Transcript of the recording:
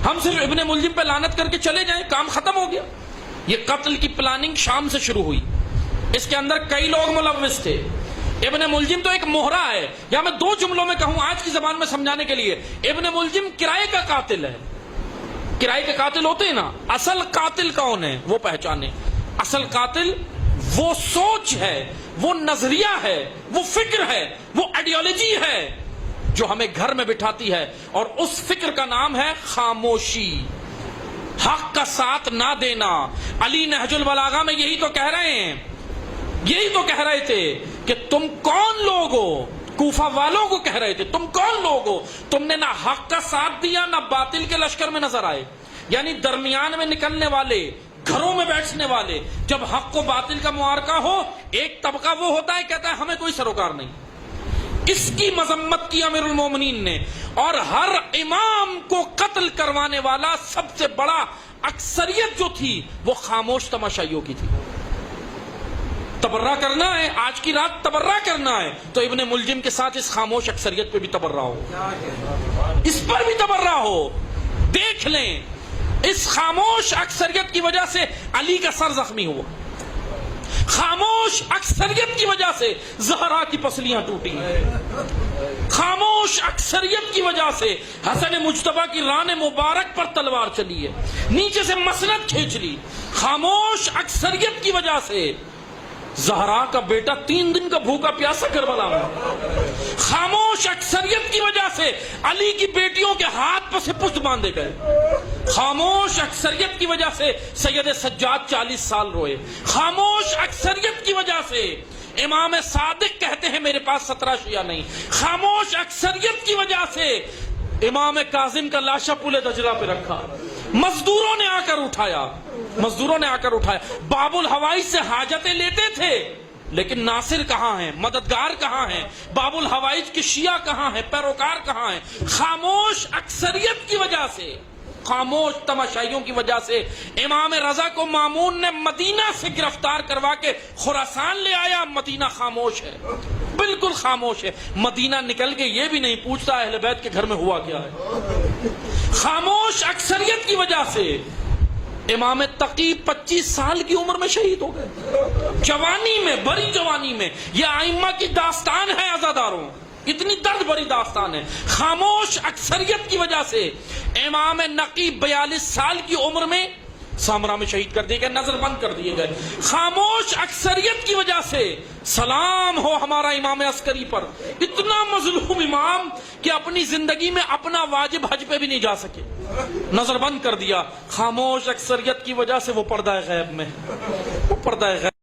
ہم صرف ابن ملجم پہ لعنت کر کے چلے جائیں، کام ختم ہو گیا؟ یہ قتل کی پلاننگ شام سے شروع ہوئی، اس کے اندر کئی لوگ ملوث تھے۔ ابن ملجم تو ایک مہرا ہے، یا میں دو جملوں میں کہوں آج کی زبان میں سمجھانے کے لیے، ابن ملجم کرائے کا قاتل ہے۔ کرائے کے قاتل ہوتے ہیں نا، اصل قاتل کون ہے وہ پہچانے۔ اصل قاتل وہ سوچ ہے، وہ نظریہ ہے، وہ فکر ہے، وہ آئیڈیالوجی ہے جو ہمیں گھر میں بٹھاتی ہے، اور اس فکر کا نام ہے خاموشی، حق کا ساتھ نہ دینا۔ علی نہج البلاغہ میں یہی تو کہہ رہے ہیں، یہی تو کہہ رہے تھے کہ تم کون لوگ ہو، کوفہ والوں کو کہہ رہے تھے تم کون لوگ ہو، تم نے نہ حق کا ساتھ دیا نہ باطل کے لشکر میں نظر آئے۔ یعنی درمیان میں نکلنے والے، گھروں میں بیٹھنے والے، جب حق و باطل کا معارکہ ہو، ایک طبقہ وہ ہوتا ہے کہتا ہے ہمیں کوئی سروکار نہیں۔ اس کی مذمت کی امیر المومنین نے، اور ہر امام کو قتل کروانے والا سب سے بڑا اکثریت جو تھی وہ خاموش تماشائیوں کی تھی۔ تبرہ کرنا ہے، آج کی رات تبرہ کرنا ہے تو ابن ملجم کے ساتھ اس خاموش اکثریت پہ بھی تبرہ ہو، اس پر بھی تبرہ ہو۔ دیکھ لیں اس خاموش اکثریت کی وجہ سے علی کا سر زخمی ہوا، خاموش اکثریت کی وجہ سے زہرا کی پسلیاں ٹوٹی، خاموش اکثریت کی وجہ سے حسن مجتبیٰ کی ران مبارک پر تلوار چلی ہے، نیچے سے مسند کھینچ لی۔ خاموش اکثریت کی وجہ سے زہرا کا بیٹا 3 دن کا بھوکا پیاسا کربلا میں، خاموش اکثریت کی وجہ سے علی کی بیٹیوں کے ہاتھ پر سے پشت باندھے گئے، خاموش اکثریت کی وجہ سے سید سجاد 40 سال روئے، خاموش اکثریت کی وجہ سے امام صادق کہتے ہیں میرے پاس 17 شیعہ نہیں، خاموش اکثریت کی وجہ سے امام کاظم کا لاشا پل دجلہ پہ رکھا، مزدوروں نے آ کر اٹھایا، مزدوروں نے آ کر اٹھایا۔ باب الحوائج سے حاجتیں لیتے تھے، لیکن ناصر کہاں ہیں، مددگار کہاں ہیں، باب الحوائج کے شیعہ کہاں ہیں، پیروکار کہاں ہیں؟ خاموش اکثریت کی وجہ سے، خاموش تماشائیوں کی وجہ سے امام رضا کو مامون نے مدینہ سے گرفتار کروا کے خراسان لے آیا۔ مدینہ خاموش ہے، بالکل خاموش ہے، مدینہ نکل کے یہ بھی نہیں پوچھتا اہل بیت کے گھر میں ہوا کیا ہے۔ خاموش اکثریت کی وجہ سے امام تقی 25 سال کی عمر میں شہید ہو گئے، جوانی میں، بڑی جوانی میں۔ یہ ائمہ کی داستان ہے عزاداروں، اتنی درد بھری داستان ہے۔ خاموش اکثریت کی وجہ سے امام نقی 42 سال کی عمر میں سامرا میں شہید کر دیے گئے، نظر بند کر دیے گئے۔ خاموش اکثریت کی وجہ سے سلام ہو ہمارا امام عسکری پر، اتنا مظلوم امام کہ اپنی زندگی میں اپنا واجب حج پہ بھی نہیں جا سکے، نظر بند کر دیا۔ خاموش اکثریت کی وجہ سے وہ پردہ غیب میں، وہ پردہ غیب